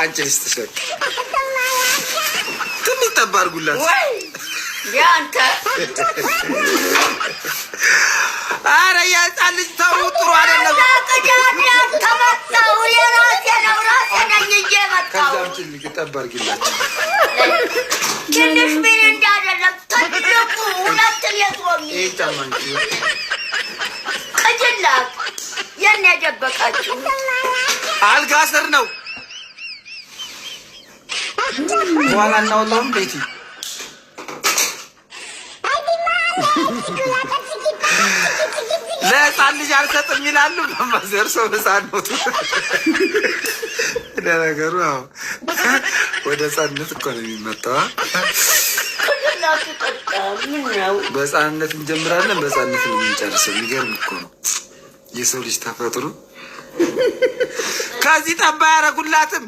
አንቺ ልስጥሽ ትንሽ ጠብ አድርጉላት ያንተ አረ የህፃን ልጅ ተው፣ ጥሩ አይደለም። ተመጣው የራሴ ነው ራሴ ነኝ እንጂ መጣው። ከዛም ትንሽ ጠብ አድርጊላቸው። ትንሽ ምን እንዳደረግ ትልቁ ሁለት የትሮሚ ይጫማንቺ ቅጅላት የኔ ደበቃችሁ አልጋ ስር ነው። በኋላ እናውላም ቤቲ ለህፃን ልጅ አልሰጥም ይላሉ። በማዘርሶ ህፃን ነው። ለነገሩ አዎ ወደ ህፃንነት እኮ ነው የሚመጣው። በህፃንነት እንጀምራለን፣ በህፃንነት ነው የምንጨርሰው። የሚገርም እኮ ነው የሰው ልጅ ተፈጥሮ። ከዚህ ጠባ ያደረጉላትም